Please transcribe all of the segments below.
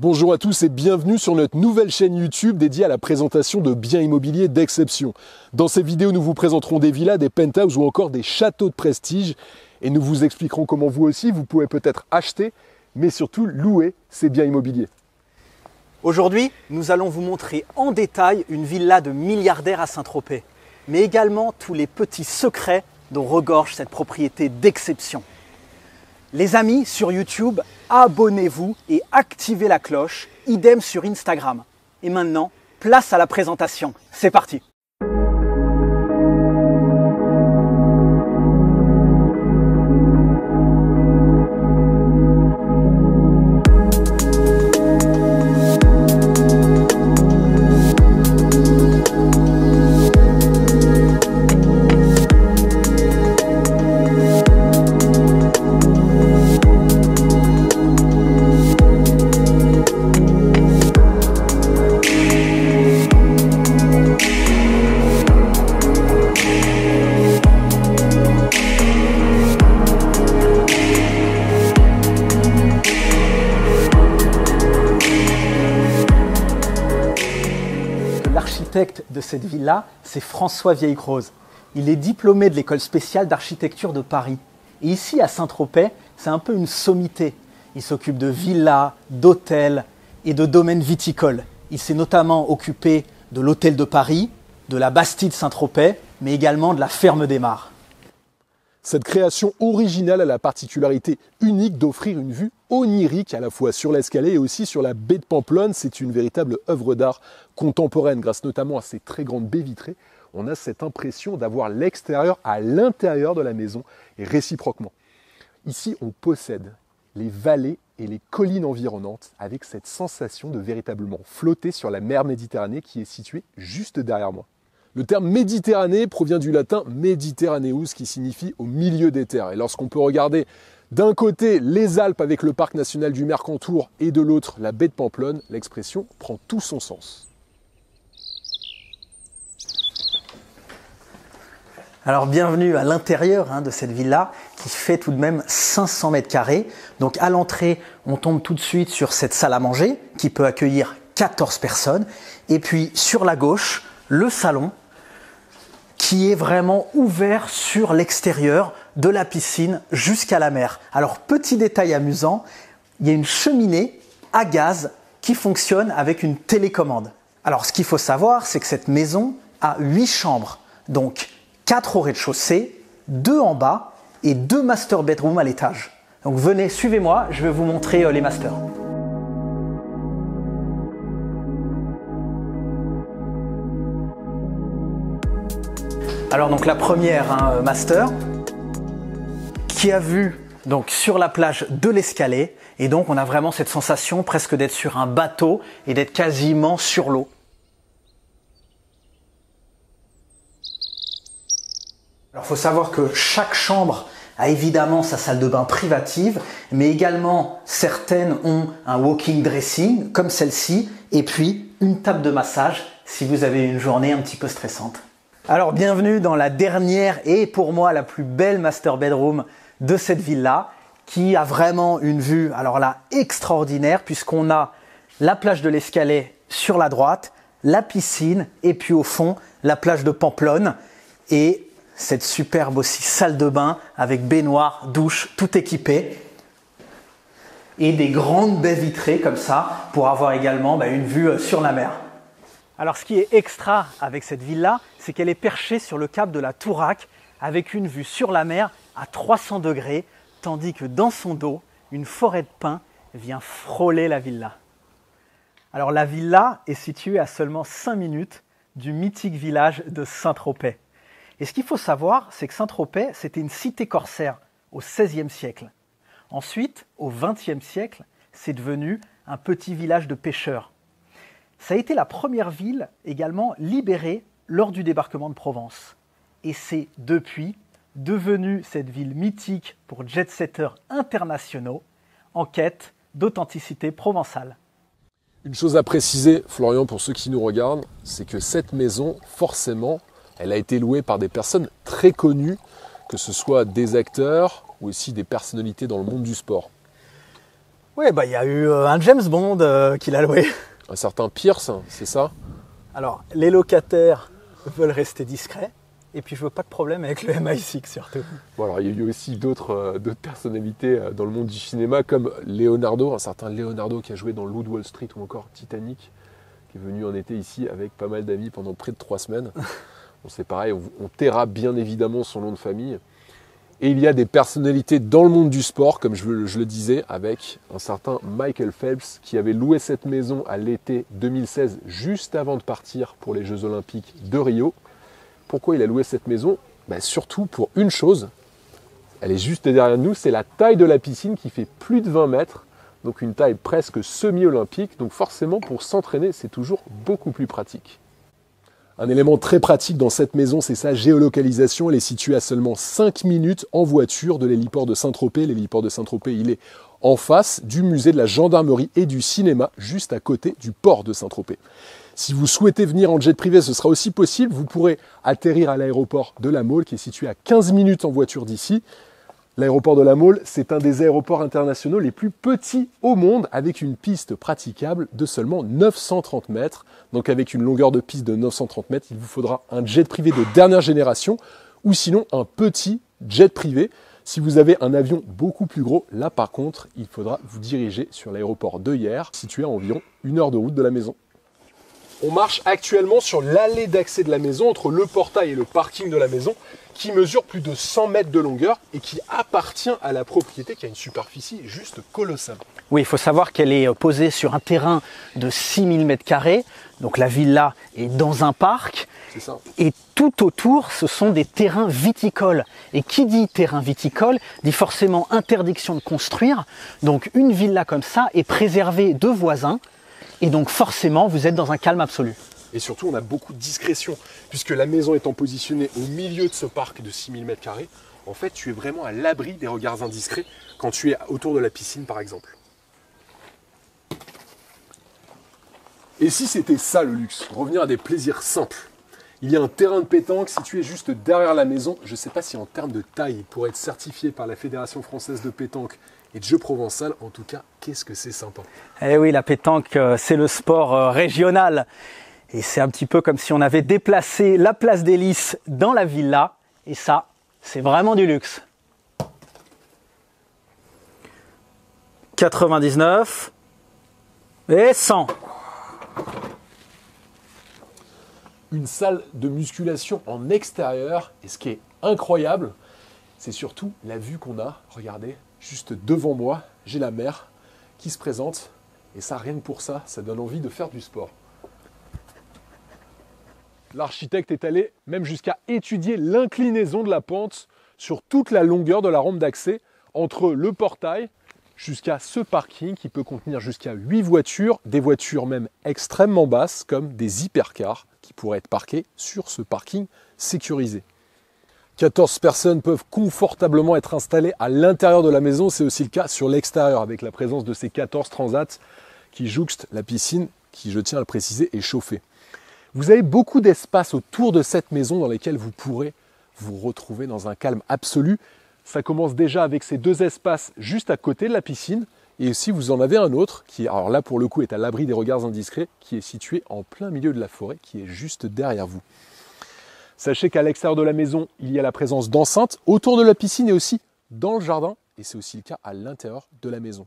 Bonjour à tous et bienvenue sur notre nouvelle chaîne YouTube dédiée à la présentation de biens immobiliers d'exception. Dans ces vidéos, nous vous présenterons des villas, des penthouses ou encore des châteaux de prestige et nous vous expliquerons comment vous aussi, vous pouvez peut-être acheter, mais surtout louer ces biens immobiliers. Aujourd'hui, nous allons vous montrer en détail une villa de milliardaire à Saint-Tropez, mais également tous les petits secrets dont regorge cette propriété d'exception. Les amis, sur YouTube, abonnez-vous et activez la cloche, idem sur Instagram. Et maintenant, place à la présentation. C'est parti! L'architecte de cette villa, c'est François Vieillecroze. Il est diplômé de l'école spéciale d'architecture de Paris. Et ici, à Saint-Tropez, c'est un peu une sommité. Il s'occupe de villas, d'hôtels et de domaines viticoles. Il s'est notamment occupé de l'hôtel de Paris, de la Bastide Saint-Tropez, mais également de la ferme des Mares. Cette création originale a la particularité unique d'offrir une vue onirique à la fois sur l'Escalais et aussi sur la baie de Pamplonne. C'est une véritable œuvre d'art contemporaine. Grâce notamment à ces très grandes baies vitrées, on a cette impression d'avoir l'extérieur à l'intérieur de la maison et réciproquement. Ici, on possède les vallées et les collines environnantes avec cette sensation de véritablement flotter sur la mer Méditerranée qui est située juste derrière moi. Le terme Méditerranée provient du latin Mediterraneus qui signifie au milieu des terres. Et lorsqu'on peut regarder d'un côté les Alpes avec le parc national du Mercantour et de l'autre la baie de Pamplonne, l'expression prend tout son sens. Alors bienvenue à l'intérieur de cette villa qui fait tout de même 500 mètres carrés. Donc à l'entrée, on tombe tout de suite sur cette salle à manger qui peut accueillir 14 personnes. Et puis sur la gauche, le salon qui est vraiment ouvert sur l'extérieur de la piscine jusqu'à la mer. Alors petit détail amusant, il y a une cheminée à gaz qui fonctionne avec une télécommande. Alors ce qu'il faut savoir, c'est que cette maison a 8 chambres, donc 4 au rez-de-chaussée, 2 en bas et 2 master bedrooms à l'étage. Donc venez, suivez-moi, je vais vous montrer les masters. Alors donc la première master qui a vue donc sur la plage de l'Escalais et donc on a vraiment cette sensation presque d'être sur un bateau et d'être quasiment sur l'eau. Alors il faut savoir que chaque chambre a évidemment sa salle de bain privative, mais également certaines ont un walking dressing comme celle-ci et puis une table de massage si vous avez une journée un petit peu stressante. Alors bienvenue dans la dernière et pour moi la plus belle master bedroom de cette villa qui a vraiment une vue alors là extraordinaire puisqu'on a la plage de l'Escalais sur la droite, la piscine et puis au fond la plage de Pamplonne et cette superbe aussi salle de bain avec baignoire, douche, tout équipé et des grandes baies vitrées comme ça pour avoir également une vue sur la mer. Alors ce qui est extra avec cette villa, c'est qu'elle est perchée sur le cap de la Touraque avec une vue sur la mer à 300 degrés, tandis que dans son dos, une forêt de pins vient frôler la villa. Alors la villa est située à seulement 5 minutes du mythique village de Saint-Tropez. Et ce qu'il faut savoir, c'est que Saint-Tropez, c'était une cité corsaire au XVIe siècle. Ensuite, au XXe siècle, c'est devenu un petit village de pêcheurs. Ça a été la première ville également libérée lors du débarquement de Provence. Et c'est depuis devenu cette ville mythique pour jet-setters internationaux en quête d'authenticité provençale. Une chose à préciser, Florian, pour ceux qui nous regardent, c'est que cette maison, forcément, elle a été louée par des personnes très connues, que ce soit des acteurs ou aussi des personnalités dans le monde du sport. Oui, bah il y a eu un James Bond qui l'a loué. Un certain Pierce, c'est ça? Alors, les locataires veulent rester discrets. Et puis je veux pas de problème avec le MI6 surtout. Bon, alors, il y a eu aussi d'autres personnalités dans le monde du cinéma, comme Leonardo, un certain Leonardo qui a joué dans Loup de Wall Street ou encore Titanic, qui est venu en été ici avec pas mal d'amis pendant près de 3 semaines. Bon, c'est pareil, on taira bien évidemment son nom de famille. Et il y a des personnalités dans le monde du sport, comme je le disais, avec un certain Michael Phelps qui avait loué cette maison à l'été 2016, juste avant de partir pour les Jeux Olympiques de Rio. Pourquoi il a loué cette maison? Surtout pour une chose, elle est juste derrière nous, c'est la taille de la piscine qui fait plus de 20 mètres, donc une taille presque semi-olympique, donc forcément pour s'entraîner c'est toujours beaucoup plus pratique. Un élément très pratique dans cette maison, c'est sa géolocalisation. Elle est située à seulement 5 minutes en voiture de l'héliport de Saint-Tropez. L'héliport de Saint-Tropez, il est en face du musée de la gendarmerie et du cinéma, juste à côté du port de Saint-Tropez. Si vous souhaitez venir en jet privé, ce sera aussi possible. Vous pourrez atterrir à l'aéroport de La Mole, qui est situé à 15 minutes en voiture d'ici. L'aéroport de La Mole, c'est un des aéroports internationaux les plus petits au monde, avec une piste praticable de seulement 930 mètres. Donc avec une longueur de piste de 930 mètres, il vous faudra un jet privé de dernière génération, ou sinon un petit jet privé. Si vous avez un avion beaucoup plus gros, là par contre, il faudra vous diriger sur l'aéroport de Hyères, situé à environ 1 heure de route de la maison. On marche actuellement sur l'allée d'accès de la maison, entre le portail et le parking de la maison, qui mesure plus de 100 mètres de longueur et qui appartient à la propriété, qui a une superficie juste colossale. Oui, il faut savoir qu'elle est posée sur un terrain de 6000 m². Donc la villa est dans un parc. C'est ça. Et tout autour, ce sont des terrains viticoles. Et qui dit terrain viticole, dit forcément interdiction de construire. Donc une villa comme ça est préservée de voisins. Et donc forcément, vous êtes dans un calme absolu. Et surtout, on a beaucoup de discrétion, puisque la maison étant positionnée au milieu de ce parc de 6000 m², en fait, tu es vraiment à l'abri des regards indiscrets quand tu es autour de la piscine, par exemple. Et si c'était ça le luxe, revenir à des plaisirs simples. Il y a un terrain de pétanque situé juste derrière la maison. Je ne sais pas si en termes de taille, il pourrait être certifié par la Fédération française de pétanque et de jeu provençal. En tout cas, qu'est-ce que c'est sympa. Eh oui, la pétanque, c'est le sport régional. Et c'est un petit peu comme si on avait déplacé la place des Lys dans la villa. Et ça, c'est vraiment du luxe. 99 et 100. Une salle de musculation en extérieur. Et ce qui est incroyable, c'est surtout la vue qu'on a. Regardez, juste devant moi, j'ai la mer qui se présente. Et ça, rien que pour ça, ça donne envie de faire du sport. L'architecte est allé même jusqu'à étudier l'inclinaison de la pente sur toute la longueur de la rampe d'accès entre le portail jusqu'à ce parking qui peut contenir jusqu'à 8 voitures, des voitures même extrêmement basses comme des hypercars qui pourraient être parquées sur ce parking sécurisé. 14 personnes peuvent confortablement être installées à l'intérieur de la maison, c'est aussi le cas sur l'extérieur avec la présence de ces 14 transats qui jouxtent la piscine qui, je tiens à le préciser, est chauffée. Vous avez beaucoup d'espace autour de cette maison dans lesquels vous pourrez vous retrouver dans un calme absolu. Ça commence déjà avec ces 2 espaces juste à côté de la piscine. Et aussi, vous en avez un autre qui, alors là pour le coup, est à l'abri des regards indiscrets, qui est situé en plein milieu de la forêt, qui est juste derrière vous. Sachez qu'à l'extérieur de la maison, il y a la présence d'enceintes autour de la piscine et aussi dans le jardin. Et c'est aussi le cas à l'intérieur de la maison.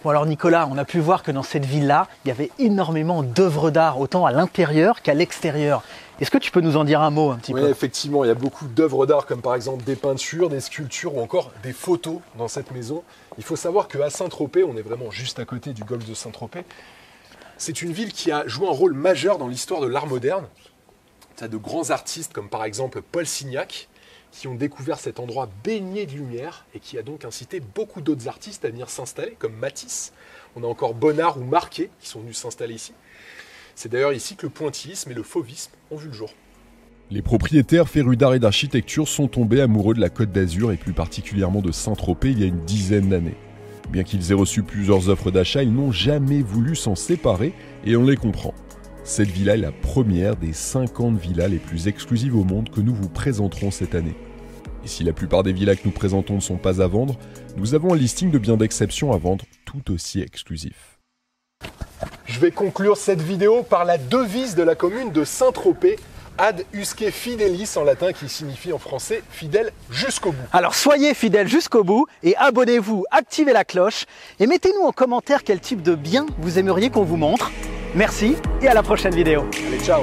Bon alors Nicolas, on a pu voir que dans cette villa, il y avait énormément d'œuvres d'art, autant à l'intérieur qu'à l'extérieur. Est-ce que tu peux nous en dire un mot un petit peu ? Oui, effectivement, il y a beaucoup d'œuvres d'art, comme par exemple des peintures, des sculptures ou encore des photos dans cette maison. Il faut savoir qu'à Saint-Tropez, on est vraiment juste à côté du golfe de Saint-Tropez, c'est une ville qui a joué un rôle majeur dans l'histoire de l'art moderne. Tu as de grands artistes comme par exemple Paul Signac, qui ont découvert cet endroit baigné de lumière et qui a donc incité beaucoup d'autres artistes à venir s'installer, comme Matisse. On a encore Bonnard ou Marquet qui sont venus s'installer ici. C'est d'ailleurs ici que le pointillisme et le fauvisme ont vu le jour. Les propriétaires férus d'art et d'architecture sont tombés amoureux de la Côte d'Azur et plus particulièrement de Saint-Tropez il y a une dizaine d'années. Bien qu'ils aient reçu plusieurs offres d'achat, ils n'ont jamais voulu s'en séparer et on les comprend. Cette villa est la première des 50 villas les plus exclusives au monde que nous vous présenterons cette année. Et si la plupart des villas que nous présentons ne sont pas à vendre, nous avons un listing de biens d'exception à vendre tout aussi exclusif. Je vais conclure cette vidéo par la devise de la commune de Saint-Tropez, Ad usque fidelis en latin, qui signifie en français fidèle jusqu'au bout. Alors soyez fidèles jusqu'au bout et abonnez-vous, activez la cloche et mettez-nous en commentaire quel type de bien vous aimeriez qu'on vous montre. Merci et à la prochaine vidéo. Allez, ciao!